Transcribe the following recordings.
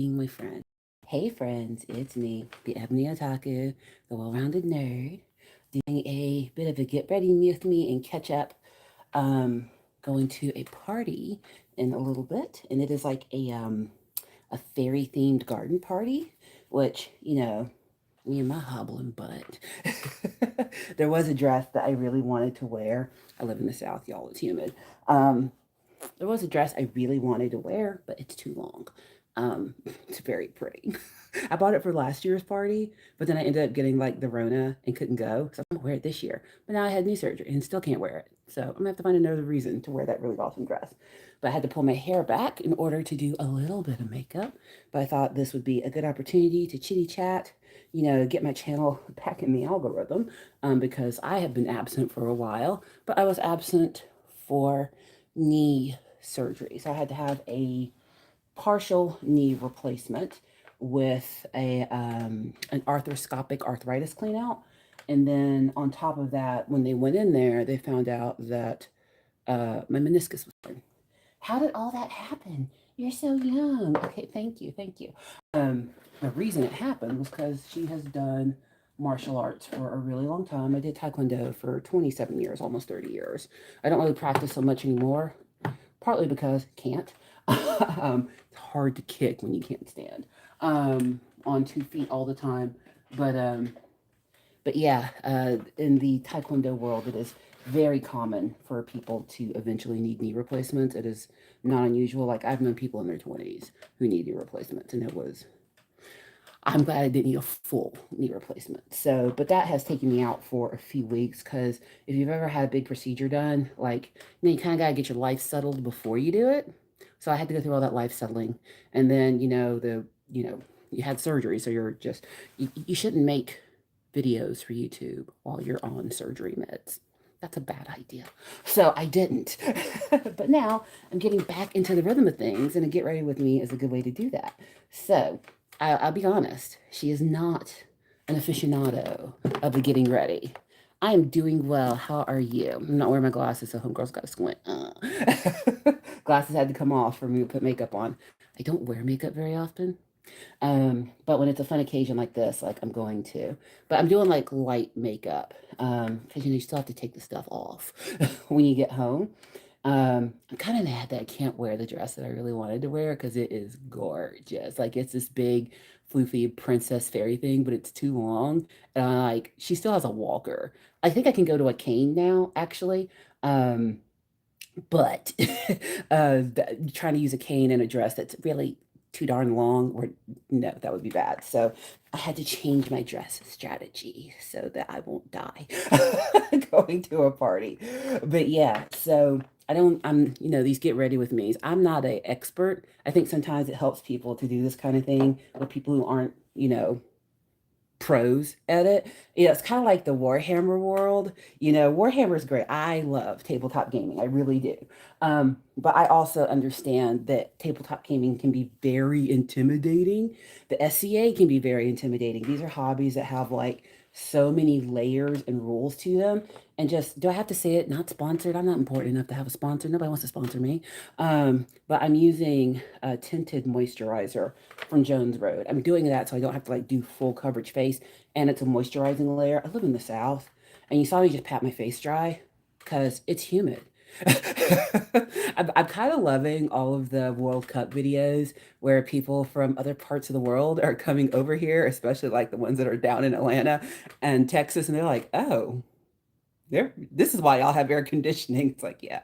being my friend. Hey friends, it's me, the Ebony Otaku, the well-rounded nerd, doing a bit of a get ready with me and catch up. Going to a party in a little bit, and it is like a fairy themed garden party, which me and my hobbling butt. There was a dress that I really wanted to wear. I live in the South, y'all. It's humid. Um, there was a dress I really wanted to wear, but it's too long. It's very pretty. I bought it for last year's party, but then I ended up getting like the Rona and couldn't go. So I'm gonna wear it this year. But now I had knee surgery and still can't wear it. So I'm gonna have to find another reason to wear that really awesome dress. But I had to pull my hair back in order to do a little bit of makeup. But I thought this would be a good opportunity to chitty chat, get my channel back in the algorithm, because I have been absent for a while, but I was absent for knee surgery. So I had to have a partial knee replacement with an arthroscopic arthritis clean out. And then on top of that, when they went in there, they found out that my meniscus was torn. How did all that happen? You're so young. Okay, thank you, thank you. The reason it happened was because she has done martial arts for a really long time. I did Taekwondo for 27 years, almost 30 years. I don't really practice so much anymore, partly because I can't. It's hard to kick when you can't stand on 2 feet all the time. But yeah, in the Taekwondo world, it is very common for people to eventually need knee replacements. It is not unusual. Like I've known people in their 20s who need knee replacements, and I'm glad I didn't need a full knee replacement. So, but that has taken me out for a few weeks because if you've ever had a big procedure done, like, you kind of got to get your life settled before you do it. So I had to go through all that life settling. And then, you had surgery. So you shouldn't make videos for YouTube while you're on surgery meds. That's a bad idea. So I didn't. But now I'm getting back into the rhythm of things, and a get ready with me is a good way to do that. So I'll be honest, she is not an aficionado of the getting ready. I am doing well. How are you? I'm not wearing my glasses, so homegirl's got to squint. Glasses had to come off for me to put makeup on. I don't wear makeup very often. But when it's a fun occasion like this, like I'm going to, but I'm doing like light makeup, because you still have to take the stuff off when you get home. I'm kind of mad that I can't wear the dress that I really wanted to wear because it is gorgeous. Like it's this big, floofy princess fairy thing, but it's too long. And she still has a walker. I think I can go to a cane now, actually. But trying to use a cane in a dress that's really too darn long, or no, that would be bad. So I had to change my dress strategy so that I won't die going to a party. But yeah, so these get ready with me's. I'm not an expert. I think sometimes it helps people to do this kind of thing with people who aren't, pros at it. It's kind of like the Warhammer world. Warhammer is great. I love tabletop gaming. I really do. But I also understand that tabletop gaming can be very intimidating. The SCA can be very intimidating. These are hobbies that have like so many layers and rules to them. And just, do I have to say it? Not sponsored. I'm not important enough to have a sponsor. Nobody wants to sponsor me. But I'm using a tinted moisturizer from Jones Road. I'm doing that so I don't have to like do full coverage face, and it's a moisturizing layer. I live in the South, and you saw me just pat my face dry because it's humid. I'm kind of loving all of the World Cup videos where people from other parts of the world are coming over here, especially like the ones that are down in Atlanta and Texas, and they're like, "Oh, this is why y'all have air conditioning." It's like, yeah,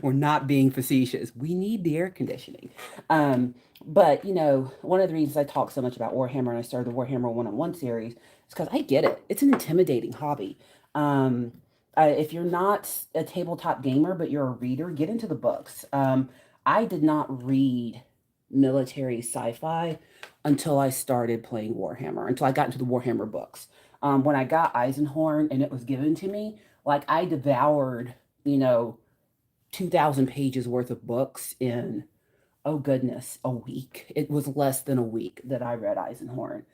we're not being facetious. We need the air conditioning. But one of the reasons I talk so much about Warhammer and I started the Warhammer one-on-one series is because I get it. It's an intimidating hobby. Um, if you're not a tabletop gamer, but you're a reader, get into the books. I did not read military sci-fi until I started playing Warhammer, until I got into the Warhammer books. When I got Eisenhorn and it was given to me, like I devoured, you know, 2,000 pages worth of books in, oh goodness, a week. It was less than a week that I read Eisenhorn.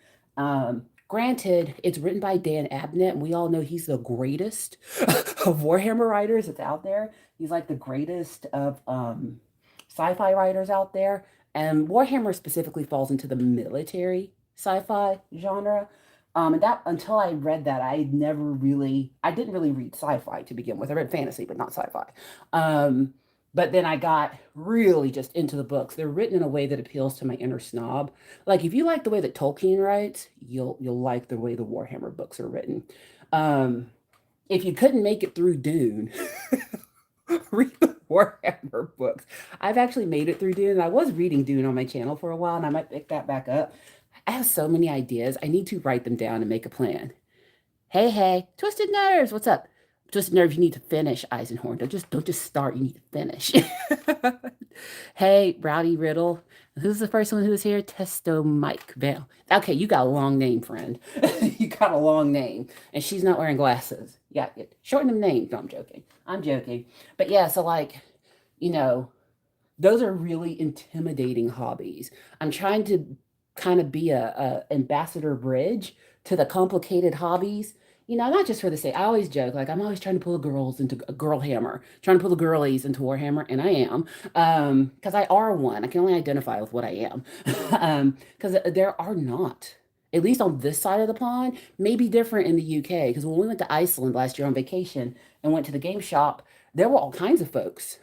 Granted, it's written by Dan Abnett, and we all know he's the greatest of Warhammer writers that's out there. He's like the greatest of sci-fi writers out there. And Warhammer specifically falls into the military sci-fi genre. And that until I read that, I didn't really read sci-fi to begin with. I read fantasy, but not sci-fi. Um, but then I got really just into the books. They're written in a way that appeals to my inner snob. Like if you like the way that Tolkien writes, you'll like the way the Warhammer books are written. Um, if you couldn't make it through Dune, read the Warhammer books. I've actually made it through Dune, and I was reading Dune on my channel for a while, and I might pick that back up. I have so many ideas. I need to write them down and make a plan. Hey, hey, Twisted Nerves, what's up? Twisted Nerves, you need to finish Eisenhorn. Don't just start. You need to finish. Hey, Rowdy Riddle. Who's the first one who was here? Testo Mike Bell. Okay, you got a long name, friend. You got a long name. And she's not wearing glasses. Yeah, shorten the name. No, I'm joking. I'm joking. But yeah, so like, you know, those are really intimidating hobbies. I'm trying to kind of be a ambassador bridge to the complicated hobbies. Not just for the sake. I always joke like I'm always trying to pull the girls into a girl hammer, trying to pull the girlies into Warhammer, and I am, because I are one. I can only identify with what I am, because there are not. At least on this side of the pond, maybe different in the UK. Because when we went to Iceland last year on vacation and went to the game shop, there were all kinds of folks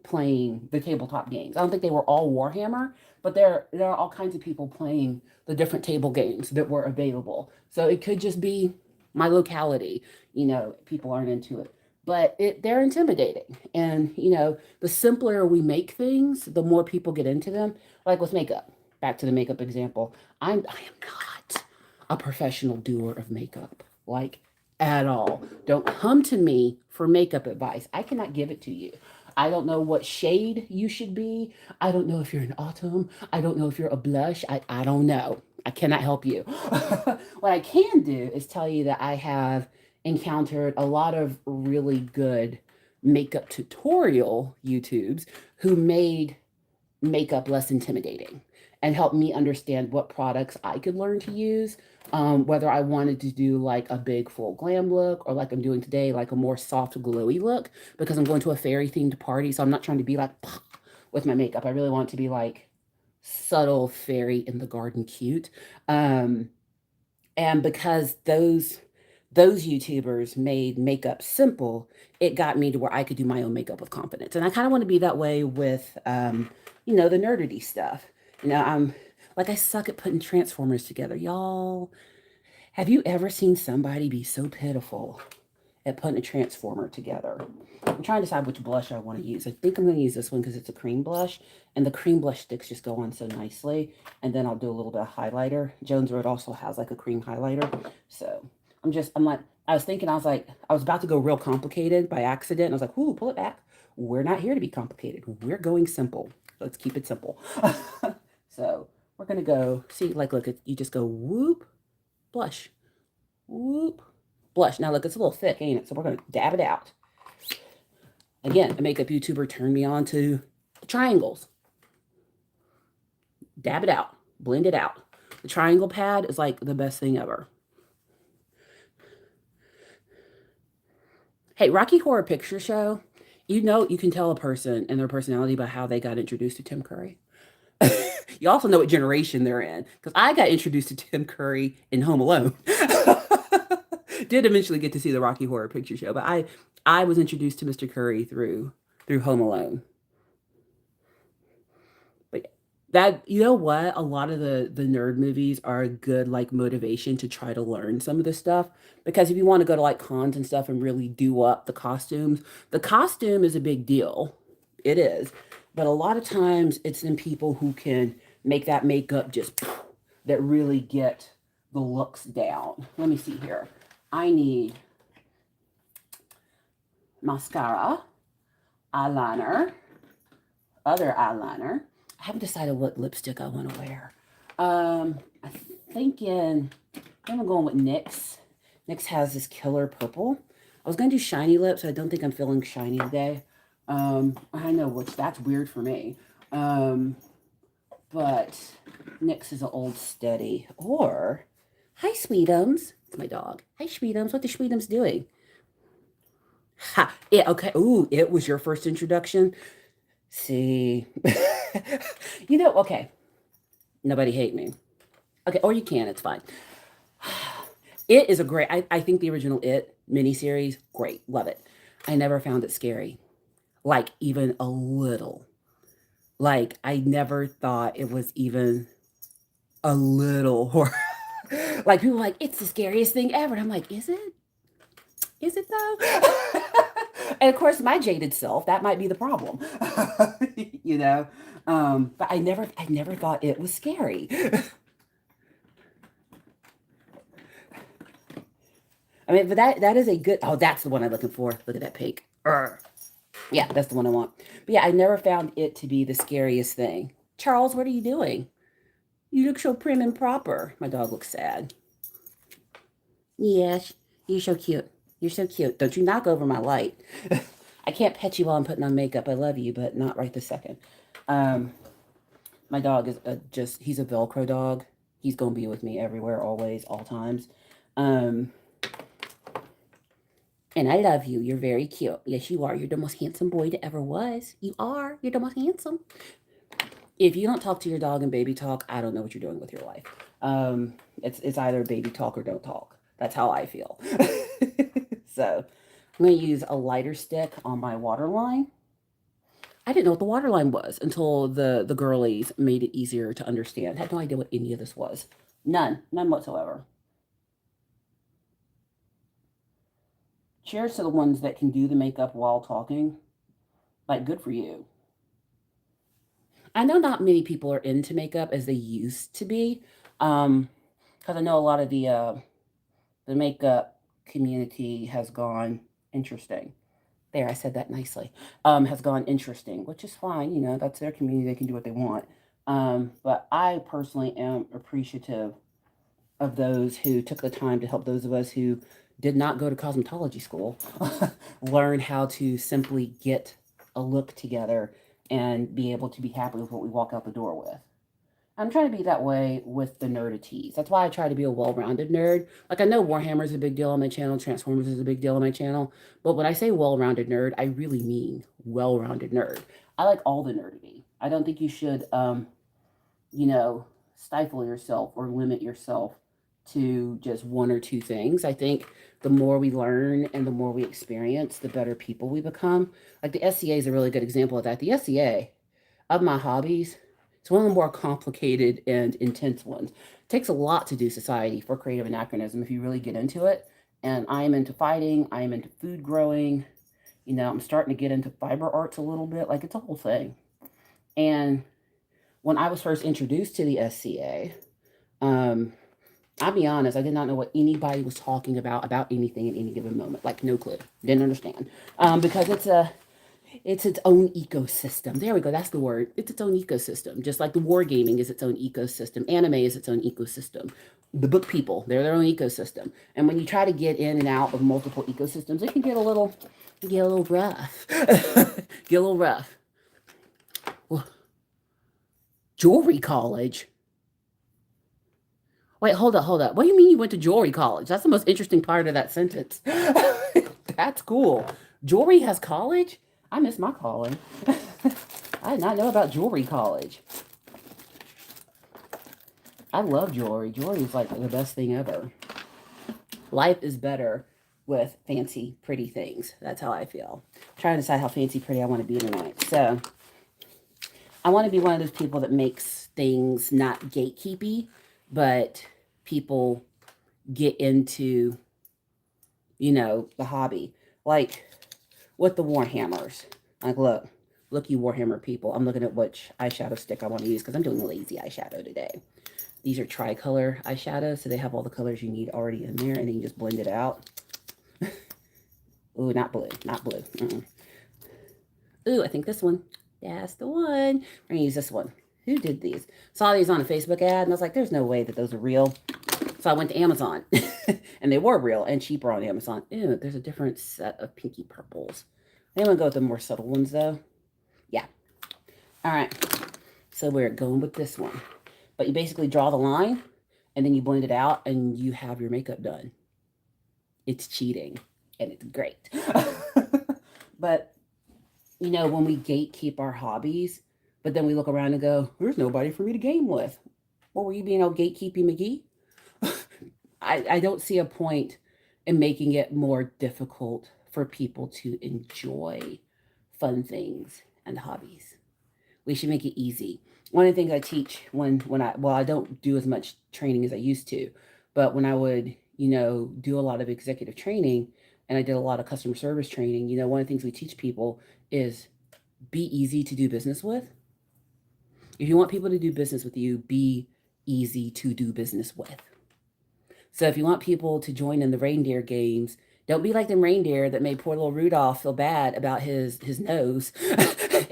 playing the tabletop games. I don't think they were all Warhammer, but there are all kinds of people playing the different table games that were available. So it could just be my locality. People aren't into it, but they're intimidating. And the simpler we make things, the more people get into them. Like with makeup. Back to the makeup example. I am not a professional doer of makeup, like at all. Don't come to me for makeup advice. I cannot give it to you. I don't know what shade you should be. I don't know if you're an autumn. I don't know if you're a blush. I don't know. I cannot help you. What I can do is tell you that I have encountered a lot of really good makeup tutorial YouTubes who made makeup less intimidating and help me understand what products I could learn to use. Whether I wanted to do like a big full glam look or like I'm doing today, like a more soft glowy look because I'm going to a fairy themed party. So I'm not trying to be like with my makeup. I really want it to be like subtle fairy in the garden cute. Um, and because those YouTubers made makeup simple, it got me to where I could do my own makeup with confidence. And I kind of want to be that way with, the nerdity stuff. I'm like, I suck at putting Transformers together. Y'all, have you ever seen somebody be so pitiful at putting a Transformer together? I'm trying to decide which blush I want to use. I think I'm going to use this one because it's a cream blush, and the cream blush sticks just go on so nicely. And then I'll do a little bit of highlighter. Jones Road also has like a cream highlighter. So I'm like, I was like, I was about to go real complicated by accident. And I was like, ooh, pull it back. We're not here to be complicated. We're going simple. Let's keep it simple. So we're going to go, see, like, look, you just go whoop, blush, whoop, blush. Now, look, it's a little thick, ain't it? So we're going to dab it out. Again, a makeup YouTuber turned me on to triangles. Dab it out, blend it out. The triangle pad is like the best thing ever. Hey, Rocky Horror Picture Show, you can tell a person and their personality by how they got introduced to Tim Curry. You also know what generation they're in, because I got introduced to Tim Curry in Home Alone. Did eventually get to see the Rocky Horror Picture Show, but I was introduced to Mr. Curry through Home Alone. But that, you know what, a lot of the nerd movies are a good like motivation to try to learn some of this stuff, because if you want to go to like cons and stuff and really do up the costume is a big deal. It is. But a lot of times it's in people who can make that makeup just that really get the looks down. Let me see here. I need mascara, eyeliner, other eyeliner. I haven't decided what lipstick I want to wear. I'm thinking I'm going with NYX. NYX has this killer purple. I was going to do shiny lips. I don't think I'm feeling shiny today. I know, which that's weird for me. But NYX is an old steady. Or, hi, Sweetums. It's my dog. Hi, Sweetums. What the Sweetums doing? Ha. Yeah, okay. Ooh, it was your first introduction. See. You know, okay. Nobody hate me. Okay, or you can, it's fine. It is a great, I think the original It miniseries, great. Love it. I never found it scary. Like, even a little. Like, I never thought it was even a little horror. Like, people are like, it's the scariest thing ever. And I'm like, is it? Is it though? And of course, my jaded self, that might be the problem. You know? But I never thought it was scary. I mean, but that is a good. Oh, that's the one I'm looking for. Look at that pink. Urgh. Yeah, that's the one I want. But yeah, I never found it to be the scariest thing. Charles, what are you doing? You look so prim and proper. My dog looks sad. Yes, you're so cute. You're so cute. Don't you knock over my light. I can't pet you while I'm putting on makeup. I love you, but not right this second. Um, my dog is he's a Velcro dog. He's going to be with me everywhere, always, all times. Um, and I love you. You're very cute. Yes, you are. You're the most handsome boy that ever was. You are. You're the most handsome. If you don't talk to your dog in baby talk, I don't know what you're doing with your life. It's either baby talk or don't talk. That's how I feel. So I'm going to use a lighter stick on my water line. I didn't know what the water line was until the girlies made it easier to understand. I had no idea what any of this was. None whatsoever. Cheers to the ones that can do the makeup while talking. Like, good for you. I know not many people are into makeup as they used to be. Because I know a lot of the makeup community has gone interesting. There, I said that nicely. Has gone interesting, which is fine. You know, that's their community; they can do what they want. But I personally am appreciative of those who took the time to help those of us who did not go to cosmetology school learn how to simply get a look together and be able to be happy with what we walk out the door with. I'm trying to be that way with the nerdities. That's why I try to be a well-rounded nerd. Like, I know Warhammer is a big deal on my channel, Transformers is a big deal on my channel, but when I say well-rounded nerd, I really mean well-rounded nerd. I like all the nerdity. I don't think you should, you know, stifle yourself or limit yourself to just one or two things. I think the more we learn and the more we experience, the better people we become. Like, the SCA is a really good example of that. The SCA, of my hobbies, it's one of the more complicated and intense ones. It takes a lot to do society for creative anachronism if you really get into it. And I am into fighting, I am into food growing. You know, I'm starting to get into fiber arts a little bit. Like, it's a whole thing. And when I was first introduced to the SCA, um, I'll be honest, I did not know what anybody was talking about anything at any given moment. Like, no clue. Didn't understand. Because it's its own ecosystem. There we go. That's the word. It's its own ecosystem. Just like the wargaming is its own ecosystem. Anime is its own ecosystem. The book people, they're their own ecosystem. And when you try to get in and out of multiple ecosystems, it can get a little rough. Get a little rough. Well, jewelry college. Wait, hold up, hold up. What do you mean you went to jewelry college? That's the most interesting part of that sentence. That's cool. Jewelry has college? I miss my calling. I did not know about jewelry college. I love jewelry. Jewelry is like the best thing ever. Life is better with fancy, pretty things. That's how I feel. I'm trying to decide how fancy, pretty I want to be tonight. So I want to be one of those people that makes things not gatekeepy, but people get into, you know, the hobby. Like with the Warhammers. Like, look, you Warhammer people. I'm looking at which eyeshadow stick I want to use because I'm doing lazy eyeshadow today. These are tricolor eyeshadows, so they have all the colors you need already in there, and then you just blend it out. Ooh, not blue, not blue. Ooh, I think this one. That's the one. We're gonna use this one. Who did these? Saw these on a Facebook ad, and I was like, there's no way that those are real. So I went to Amazon, and they were real and cheaper on Amazon. Ew, there's a different set of pinky purples. I'm gonna go with the more subtle ones, though. Yeah. All right. So we're going with this one. But you basically draw the line, and then you blend it out, and you have your makeup done. It's cheating, and it's great. But, you know, when we gatekeep our hobbies, But then we look around and go, there's nobody for me to game with. What were you being all gatekeepy McGee? I don't see a point in making it more difficult for people to enjoy fun things and hobbies. We should make it easy. One of the things I teach when I well, I don't do as much training as I used to, but when I would, do a lot of executive training and I did a lot of customer service training, one of the things we teach people is be easy to do business with. If you want people to do business with you, be easy to do business with. So if you want people to join in the reindeer games, don't be like them reindeer that made poor little Rudolph feel bad about his nose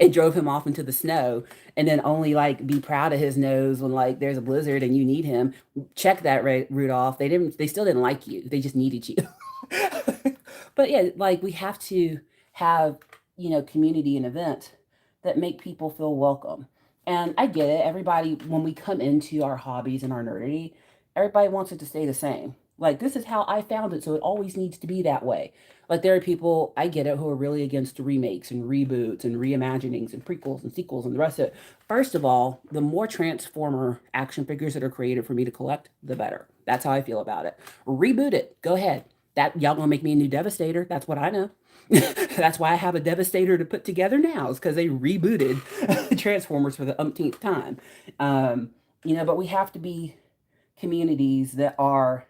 and drove him off into the snow, and then only like be proud of his nose when like there's a blizzard and you need him. Check that, Rudolph. They still didn't like you. They just needed you. But yeah, like we have to have, community and events that make people feel welcome. And I get it. Everybody, when we come into our hobbies and our nerdity, everybody wants it to stay the same. Like, this is how I found it, so it always needs to be that way. Like, there are people, I get it, who are really against remakes and reboots and reimaginings and prequels and sequels and the rest of it. First of all, the more Transformer action figures that are created for me to collect, the better. That's how I feel about it. Reboot it. Go ahead. That y'all gonna make me a new Devastator. That's what I know. That's why I have a Devastator to put together now, is because they rebooted Transformers for the umpteenth time. But we have to be communities that are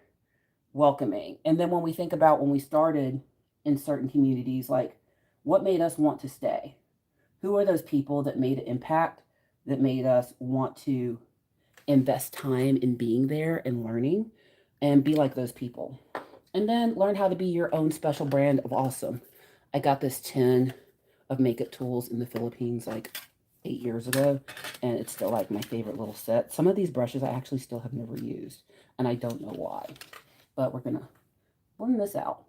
welcoming. And then when we think about when we started in certain communities, like what made us want to stay? Who are those people that made an impact, that made us want to invest time in being there and learning and be like those people? And then learn how to be your own special brand of awesome. I got this tin of makeup tools in the Philippines like 8 years ago, and it's still like my favorite little set. Some of these brushes I actually still have never used, and I don't know why. But we're gonna blend this out.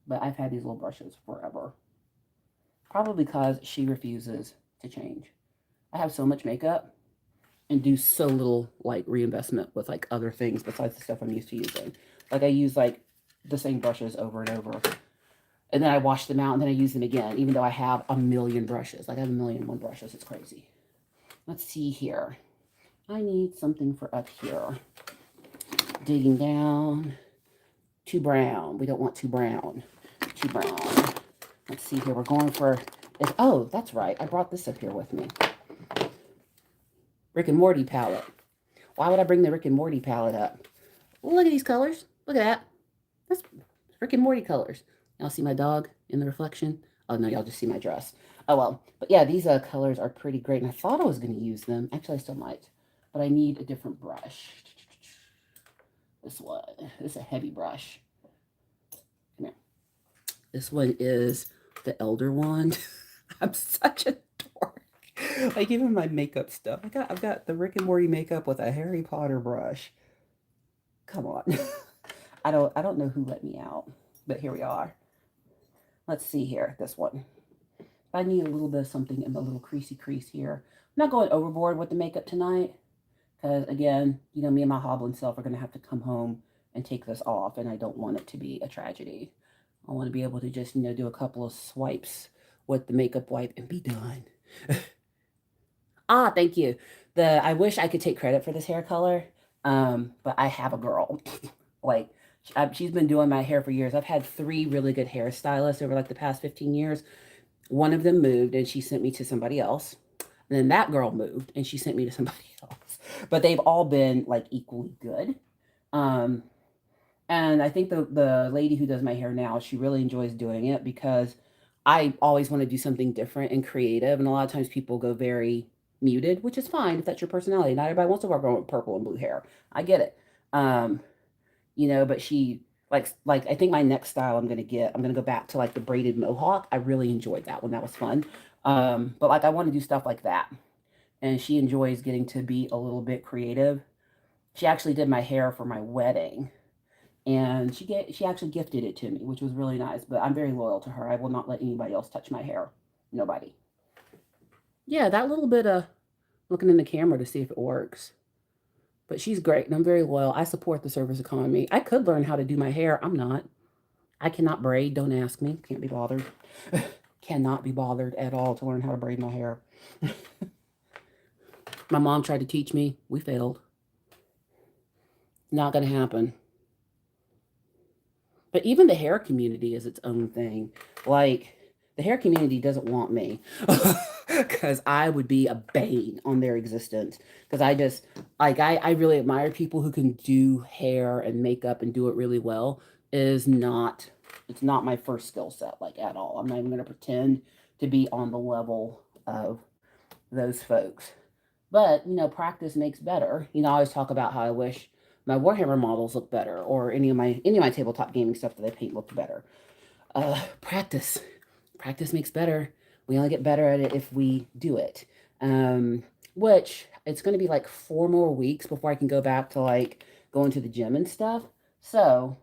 But I've had these little brushes forever. Probably because she refuses to change. I have so much makeup and do so little like reinvestment with like other things besides the stuff I'm used to using. Like I use like the same brushes over and over. And then I wash them out and then I use them again, even though I have a million brushes. Like I have 1,000,001 brushes. It's crazy. Let's see here. I need something for up here. Digging down. Too brown. We don't want too brown. Too brown. Let's see here. We're going for... Oh, that's right. I brought this up here with me. Rick and Morty palette. Why would I bring the Rick and Morty palette up? Look at these colors. Look at that. That's Rick and Morty colors. Y'all see my dog in the reflection? Oh, no, y'all just see my dress. Oh, well. But yeah, these colors are pretty great. And I thought I was going to use them. Actually, I still might. But I need a different brush. This one. This is a heavy brush. Come here. This one is the Elder Wand. I'm such a dork. Like even my makeup stuff. I've got the Rick and Morty makeup with a Harry Potter brush. Come on. I don't know who let me out, but here we are. Let's see here. This one. I need a little bit of something in the little creasy crease here. I'm not going overboard with the makeup tonight because again, me and my hobbling self are going to have to come home and take this off, and I don't want it to be a tragedy. I want to be able to just, do a couple of swipes with the makeup wipe and be done. Ah, thank you. I wish I could take credit for this hair color, but I have a girl. Like, she's been doing my hair for years. I've had 3 really good hairstylists over like the past 15 years. One of them moved and she sent me to somebody else. And then that girl moved and she sent me to somebody else. But they've all been like equally good. And I think the lady who does my hair now, she really enjoys doing it because I always want to do something different and creative. And a lot of times people go very muted, which is fine if that's your personality. Not everybody wants to work on purple and blue hair. I get it. But she like I think my next style I'm gonna go back to like the braided mohawk. I really enjoyed that one. That was fun. But like I want to do stuff like that. And she enjoys getting to be a little bit creative. She actually did my hair for my wedding. And she actually gifted it to me, which was really nice. But I'm very loyal to her. I will not let anybody else touch my hair. Nobody. Yeah, that little bit of looking in the camera to see if it works. But she's great, and I'm very loyal. I support the service economy. I could learn how to do my hair. I'm not. I cannot braid. Don't ask me. Can't be bothered. cannot be bothered at all to learn how to braid my hair. My mom tried to teach me. We failed. Not going to happen. But even the hair community is its own thing. Like, the hair community doesn't want me because I would be a bane on their existence. Because I just, like, I really admire people who can do hair and makeup and do it really well. Is not, it's not my first skill set, like, at all. I'm not even going to pretend to be on the level of those folks. But, practice makes better. I always talk about how I wish my Warhammer models look better, or any of my tabletop gaming stuff that I paint looked better. Practice. Practice makes better. We only get better at it if we do it. Which it's going to be like 4 more weeks before I can go back to like going to the gym and stuff. So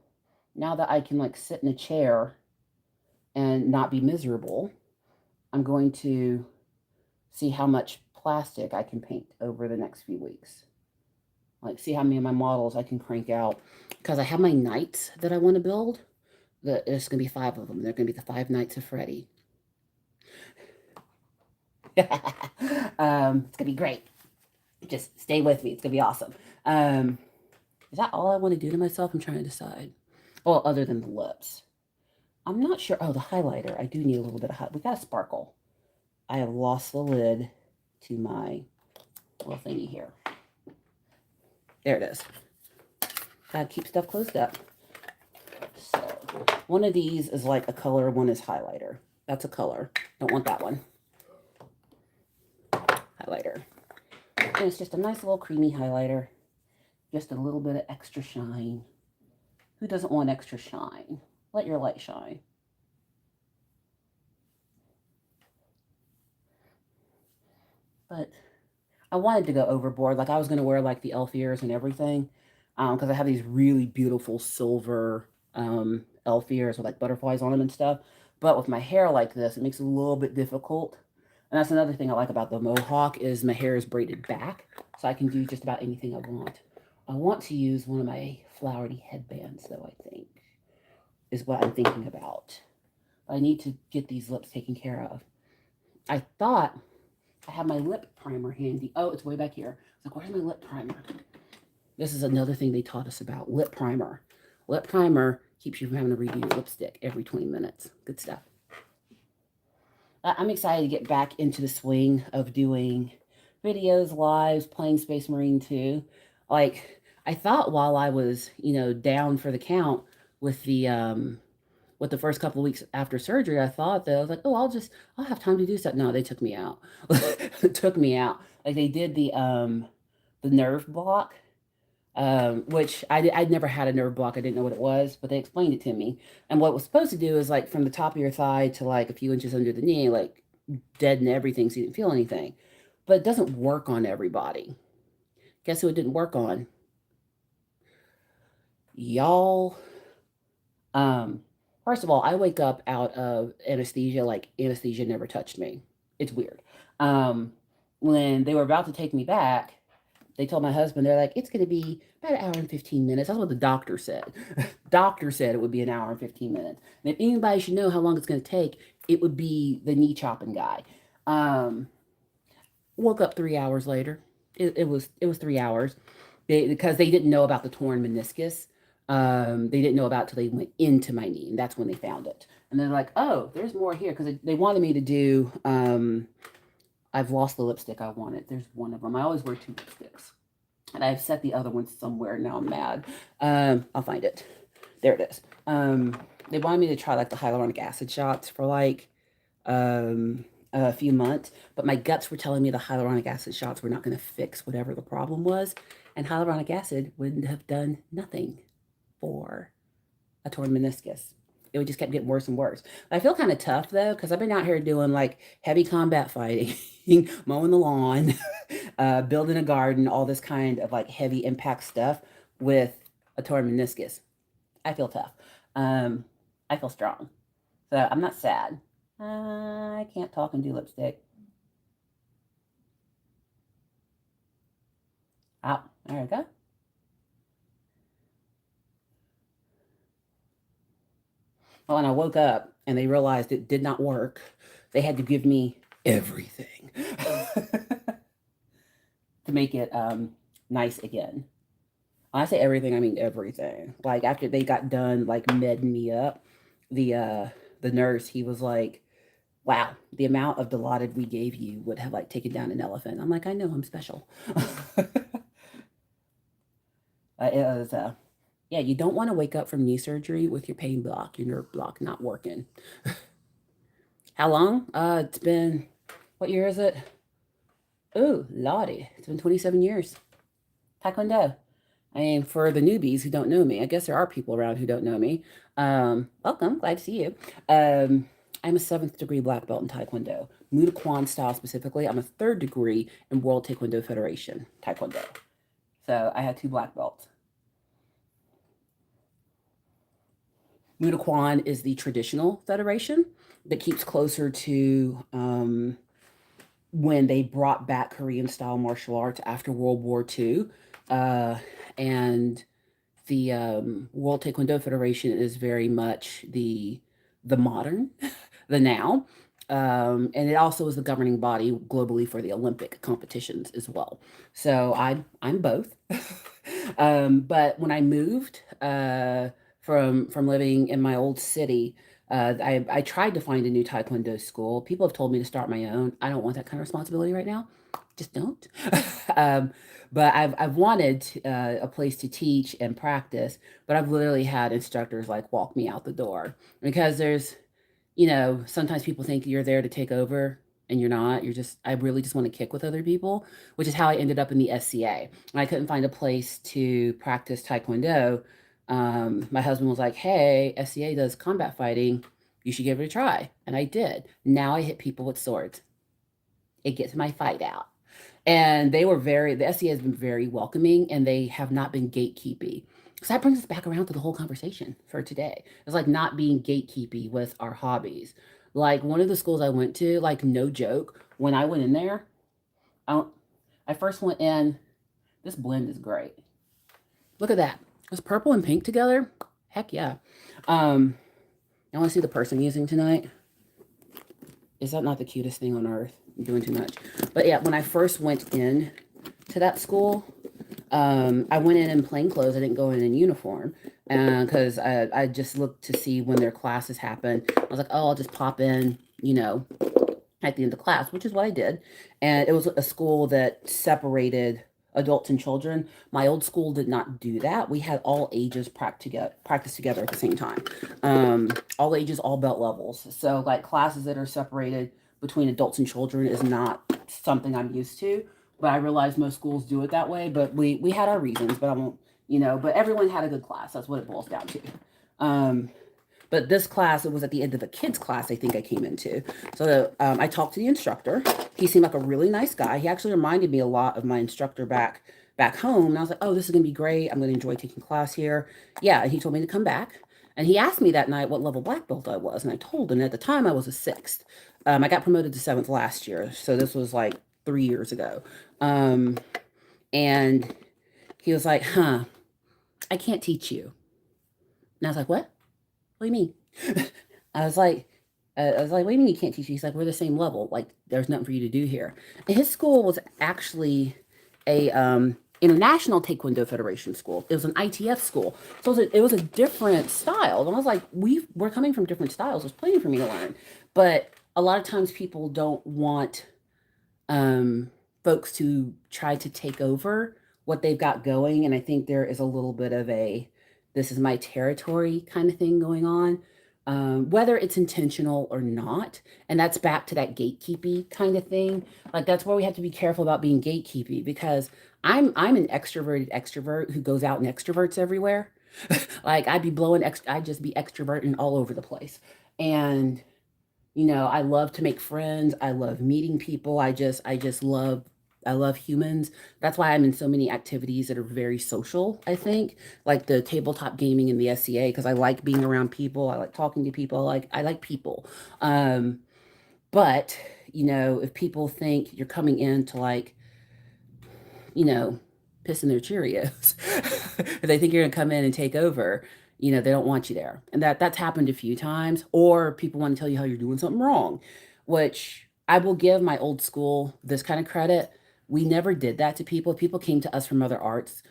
now that I can like sit in a chair and not be miserable, I'm going to see how much plastic I can paint over the next few weeks. Like, see how many of my models I can crank out. Because I have my knights that I want to build. There's going to be 5 of them. They're going to be the 5 Knights of Freddy. It's going to be great. Just stay with me. It's going to be awesome. Is that all I want to do to myself? I'm trying to decide. Well, other than the lips. I'm not sure. Oh, the highlighter. I do need a little bit of highlight. We got a sparkle. I have lost the lid to my little thingy here. There it is. Gotta keep stuff closed up. So, one of these is like a color, one is highlighter. That's a color. Don't want that one. Highlighter. And it's just a nice little creamy highlighter. Just a little bit of extra shine. Who doesn't want extra shine? Let your light shine. But I wanted to go overboard. Like, I was going to wear like the elf ears and everything. Because I have these really beautiful silver elf ears with like butterflies on them and stuff. But with my hair like this, it makes it a little bit difficult. And that's another thing I like about the mohawk is my hair is braided back. So I can do just about anything I want. I want to use one of my flowery headbands, though, I think, is what I'm thinking about. I need to get these lips taken care of. I thought I have my lip primer handy. Oh, it's way back here. It's like, where's my lip primer? This is another thing they taught us about, lip primer. Lip primer keeps you from having to redo your lipstick every 20 minutes. Good stuff. I'm excited to get back into the swing of doing videos, lives, playing Space Marine 2. Like, I thought while I was, down for the count with the first couple of weeks after surgery, I thought that I was like, oh, I'll have time to do stuff. No, they took me out. Took me out. Like, they did the nerve block, which I'd never had a nerve block. I didn't know what it was, but they explained it to me. And what it was supposed to do is like from the top of your thigh to like a few inches under the knee, like deaden everything so you didn't feel anything. But it doesn't work on everybody. Guess who it didn't work on? Y'all. First of all, I wake up out of anesthesia like anesthesia never touched me. It's weird. When they were about to take me back, they told my husband, they're like, it's going to be about an hour and 15 minutes. That's what the doctor said. Doctor said it would be an hour and 15 minutes. And if anybody should know how long it's going to take, it would be the knee chopping guy. Woke up 3 hours later. It was 3 hours because they didn't know about the torn meniscus. They didn't know about it till they went into my knee, and that's when they found it. And they're like, oh, there's more here because they wanted me to do. I've lost the lipstick I wanted. There's one of them. I always wear 2 lipsticks, and I've set the other one somewhere. Now I'm mad. I'll find it. There it is. They wanted me to try like the hyaluronic acid shots for like a few months, but my guts were telling me the hyaluronic acid shots were not going to fix whatever the problem was, and hyaluronic acid wouldn't have done nothing for a torn meniscus. It would just kept getting worse and worse. I feel kind of tough though, because I've been out here doing like heavy combat fighting, mowing the lawn, building a garden, all this kind of like heavy impact stuff with a torn meniscus. I feel tough. I feel strong. So I'm not sad. I can't talk and do lipstick. Oh, there we go. Well, when I woke up and they realized it did not work, they had to give me everything to make it nice again. When I say everything, I mean everything. Like after they got done like medding me up, the nurse, he was like, wow, the amount of Dilaudid we gave you would have like taken down an elephant. I'm like, I know, I'm special. It was yeah, you don't want to wake up from knee surgery with your pain block, your nerve block not working. How long? It's been, what year is it? Oh, Lottie, it's been 27 years. Taekwondo. I mean, for the newbies who don't know me, I guess there are people around who don't know me. Welcome, glad to see you. I'm a seventh degree black belt in Taekwondo, Muay Kwan style specifically. I'm a third degree in World Taekwondo Federation Taekwondo. So I have two black belts. Muay Kwan is the traditional federation that keeps closer to when they brought back Korean style martial arts after World War II. And the World Taekwondo Federation is very much the modern, the now. And it also is the governing body globally for the Olympic competitions as well. So I'm both. But when I moved from living in my old city, I tried to find a new Taekwondo school. People have told me to start my own. I don't want that kind of responsibility right now. Just don't. um, but I've wanted a place to teach and practice, but I've literally had instructors like walk me out the door because there's, sometimes people think you're there to take over and you're not. I really just want to kick with other people, which is how I ended up in the SCA. When I couldn't find a place to practice Taekwondo, my husband was like, hey, SCA does combat fighting. You should give it a try. And I did. Now I hit people with swords. It gets my fight out. And the SCA has been very welcoming and they have not been gatekeepy. So that brings us back around to the whole conversation for today. It's like not being gatekeepy with our hobbies. Like one of the schools I went to, like no joke, when I went in there, I, I first went in, this blend is great. Look at that. It's purple and pink together. Heck yeah. I want to see the person I'm using tonight. Is that not the cutest thing on earth? I'm doing too much. But yeah, when I first went in to that school, I went in plain clothes. I didn't go in uniform because I just looked to see when their classes happened. I was like, oh, I'll just pop in, at the end of class, which is what I did. And it was a school that separated adults and children. My old school did not do that. We had all ages practice together at the same time. All ages, all belt levels. So like classes that are separated between adults and children is not something I'm used to. But I realize most schools do it that way. But we had our reasons. But I won't, But everyone had a good class. That's what it boils down to. But this class, it was at the end of the kids class, I think I came into. So I talked to the instructor. He seemed like a really nice guy. He actually reminded me a lot of my instructor back home. And I was like, oh, this is going to be great. I'm going to enjoy taking class here. Yeah, and he told me to come back. And he asked me that night what level black belt I was. And I told him at the time I was a sixth. I got promoted to seventh last year. So this was like 3 years ago. And he was like, I can't teach you. And I was like, what? What do you mean? I was like, what do you mean you can't teach? He's like, we're the same level. Like, there's nothing for you to do here. And his school was actually a international Taekwondo Federation school. It was an ITF school, so it was a different style. And I was like, we're coming from different styles. There's plenty for me to learn, but a lot of times people don't want folks to try to take over what they've got going, and I think there is a little bit of a this is my territory kind of thing going on, whether it's intentional or not. And that's back to that gatekeepy kind of thing. Like that's where we have to be careful about being gatekeepy because I'm an extroverted extrovert who goes out and extroverts everywhere. Like I'd just be extroverting all over the place. And I love to make friends. I love meeting people. I love humans. That's why I'm in so many activities that are very social, I think, like the tabletop gaming in the SCA, because I like being around people. I like talking to people. I like people. But, if people think you're coming in to you know, piss in their Cheerios, if they think you're going to come in and take over, You know, they don't want you there. And that's happened a few times. Or people want to tell you how you're doing something wrong, which I will give my old school this kind of credit. We never did that to people. People came to us from other arts.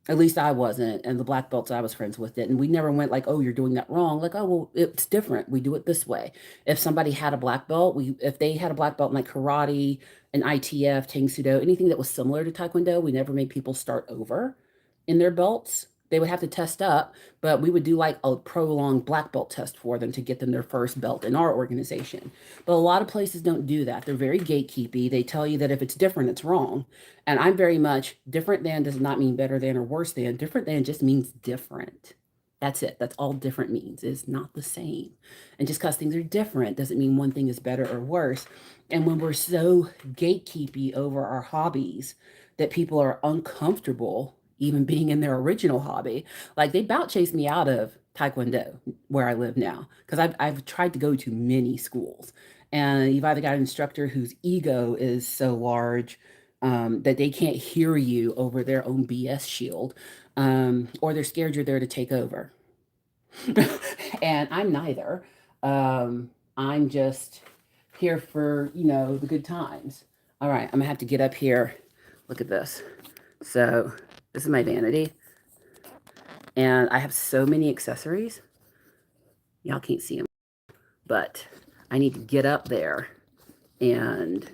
At least I wasn't, and the black belts I was friends with didn't. We never went like, "Oh, you're doing that wrong." Like, "Oh, well, it's different. We do it this way." If somebody had a black belt, if they had a black belt in like karate, an ITF, Tang Sudo, anything that was similar to Taekwondo, we never made people start over in their belts. They would have to test up, but we would do like a prolonged black belt test for them to get them their first belt in our organization. But a lot of places don't do that. They're very gatekeepy. They tell you that if it's different, it's wrong. And I'm very much different than does not mean better than or worse than. Different than just means different. That's it. That's all different means. It's not the same. And just because things are different doesn't mean one thing is better or worse. And when we're so gatekeepy over our hobbies that people are uncomfortable even being in their original hobby, like they about chased me out of Taekwondo where I live now because I've tried to go to many schools. And you've either got an instructor whose ego is so large that they can't hear you over their own BS shield, or they're scared you're there to take over. And I'm neither. I'm just here for, you know, the good times. All right, I'm gonna have to get up here. Look at this. So this is my vanity, and I have so many accessories. Y'all can't see them, but I need to get up there and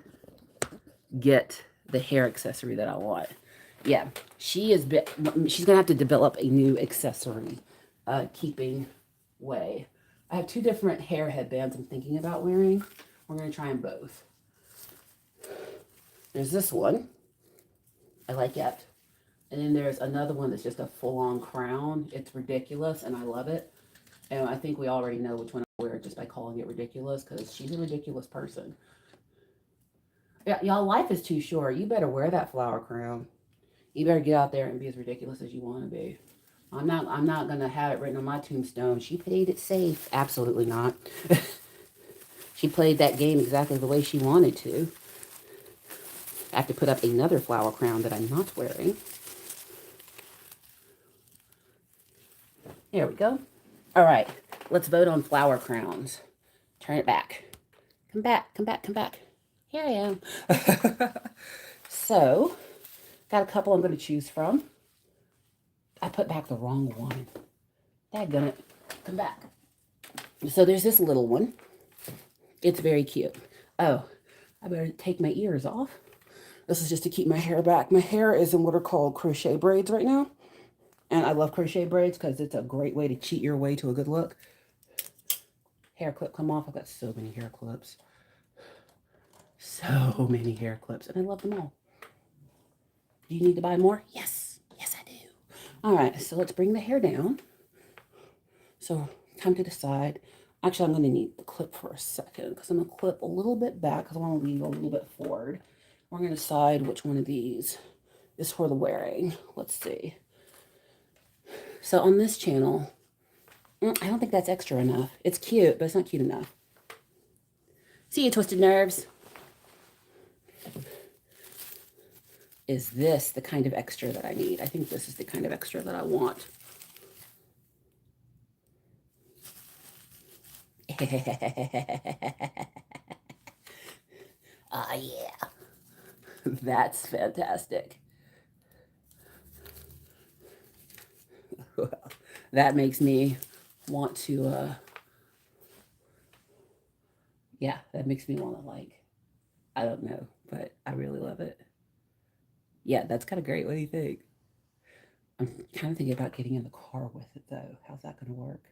get the hair accessory that I want. Yeah, she's gonna have to develop a new accessory keeping way. I have two different hair headbands I'm thinking about wearing. We're gonna try them both. There's this one. I like it. And then there's another one that's just a full-on crown. It's ridiculous and I love it. And I think we already know which one I wear just by calling it ridiculous because she's a ridiculous person. Yeah, y'all, life is too short. You better wear that flower crown. You better get out there and be as ridiculous as you want to be. I'm not gonna have it written on my tombstone. She played it safe. Absolutely not. She played that game exactly the way she wanted to. I have to put up another flower crown that I'm not wearing. There we go. All right, let's vote on flower crowns. Turn it back. Come back, come back, come back. Here I am. So, got a couple I'm going to choose from. I put back the wrong one. Dadgummit. Come back. So there's this little one. It's very cute. Oh, I better take my ears off. This is just to keep my hair back. My hair is in what are called crochet braids right now. And I love crochet braids because it's a great way to cheat your way to a good look. Hair clip come off. I've got so many hair clips. So many hair clips. And I love them all. Do you need to buy more? Yes. Yes, I do. All right. So let's bring the hair down. So time to decide. Actually, I'm going to need the clip for a second because I'm going to clip a little bit back because I want to leave a little bit forward. We're going to decide which one of these is for the wearing. Let's see. So on this channel, I don't think that's extra enough. It's cute, but it's not cute enough. See you, Twisted Nerves. Is this the kind of extra that I need? I think this is the kind of extra that I want. Oh, yeah. That's fantastic. Well, that makes me want to, yeah, that makes me want to like, I don't know, but I really love it. Yeah, that's kind of great. What do you think? I'm kind of thinking about getting in the car with it though. How's that going to work?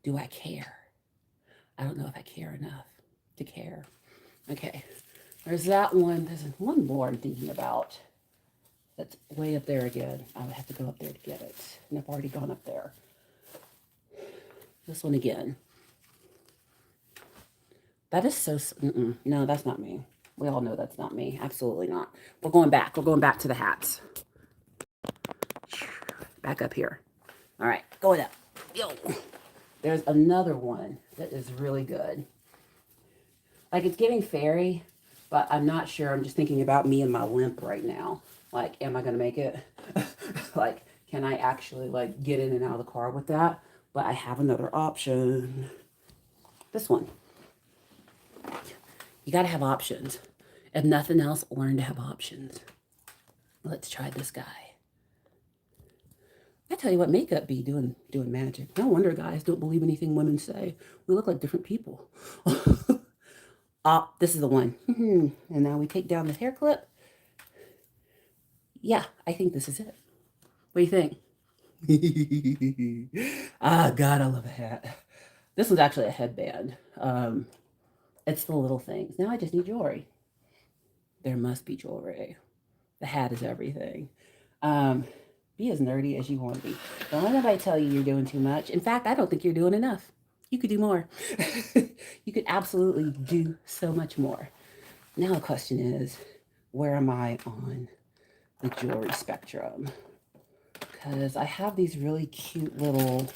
Do I care? I don't know if I care enough to care. Okay, there's that one. There's one more I'm thinking about. That's way up there again. I would have to go up there to get it. And I've already gone up there. This one again. That is so... No, that's not me. We all know that's not me. Absolutely not. We're going back. We're going back to the hats. Back up here. All right. Going up. Yo. There's another one that is really good. Like, it's giving fairy, but I'm not sure. I'm just thinking about me and my limp right now. Like, am I going to make it? Like, can I actually like get in and out of the car with that? But I have another option. This one. You got to have options. If nothing else, learn to have options. Let's try this guy. I tell you what, makeup be doing magic. No wonder guys don't believe anything women say. We look like different people. This is the one. And now we take down the hair clip. Yeah, I think this is it. What do you think? God, I love a hat. This one's actually a headband. It's the little things. Now I just need jewelry. There must be jewelry. The hat is everything. Be as nerdy as you want to be. Don't let anybody tell you you're doing too much. In fact, I don't think you're doing enough. You could do more. You could absolutely do so much more. Now the question is, where am I on the jewelry spectrum? Because I have these really cute little,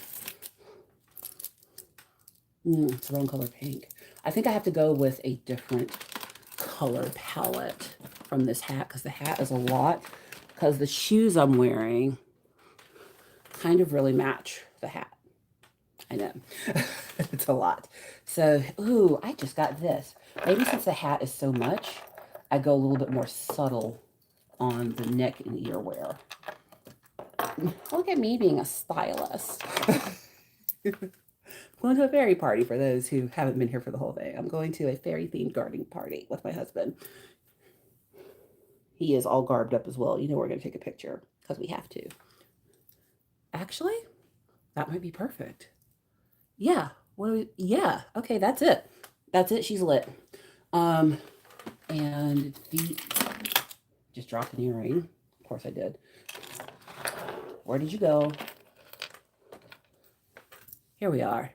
it's the wrong color pink. I think I have to go with a different color palette from this hat because the hat is a lot. Because the shoes I'm wearing kind of really match the hat. I know. It's a lot. So, ooh, I just got this. Maybe since the hat is so much, I go a little bit more subtle on the neck and ear wear. Look at me being a stylist. Going to a fairy party for those who haven't been here for the whole day. I'm going to a fairy-themed gardening party with my husband. He is all garbed up as well. You know we're going to take a picture because we have to. Actually, that might be perfect. Yeah. Yeah. Okay, that's it. That's it. She's lit. And feet. Just dropped an earring. Of course I did. Where did you go? Here we are.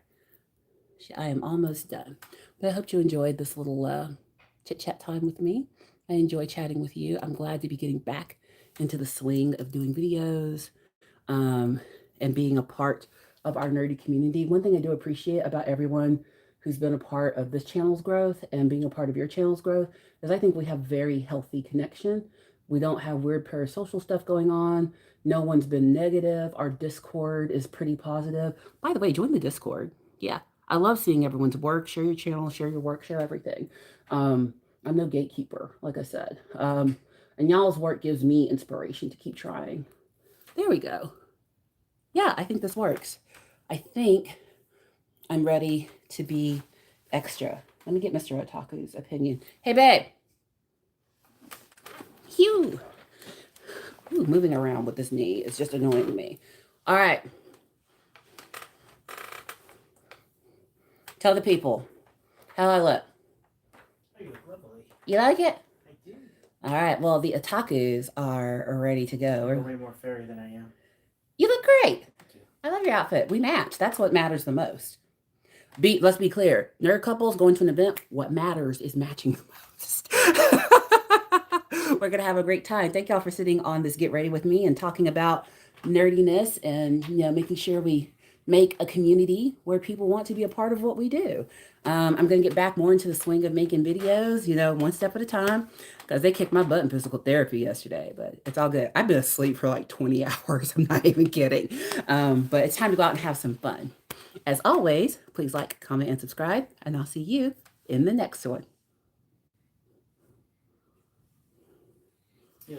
I am almost done. But I hope you enjoyed this little chit-chat time with me. I enjoy chatting with you. I'm glad to be getting back into the swing of doing videos and being a part of our nerdy community. One thing I do appreciate about everyone who's been a part of this channel's growth and being a part of your channel's growth is I think we have very healthy connection. We don't have weird parasocial stuff going on. No one's been negative. Our Discord is pretty positive. By the way, join the Discord. Yeah, I love seeing everyone's work. Share your channel, share your work, share everything. I'm no gatekeeper, like I said. And y'all's work gives me inspiration to keep trying. There we go. Yeah, I think this works. I think I'm ready to be extra. Let me get Mr. Otaku's opinion. Hey, babe. Phew. Ooh, moving around with this knee is just annoying me. All right. Tell the people how I look. You look lovely. You like it? I do. All right. Well, the otakus are ready to go. You're way more fairy than I am. You look great. I love your outfit. We match. That's what matters the most. Let's be clear. Nerd couples going to an event, what matters is matching the most. We're going to have a great time. Thank y'all for sitting on this Get Ready with me and talking about nerdiness and, making sure we make a community where people want to be a part of what we do. I'm going to get back more into the swing of making videos, one step at a time, because they kicked my butt in physical therapy yesterday, but it's all good. I've been asleep for like 20 hours. I'm not even kidding. But it's time to go out and have some fun. As always, please like, comment, and subscribe, and I'll see you in the next one. Yeah.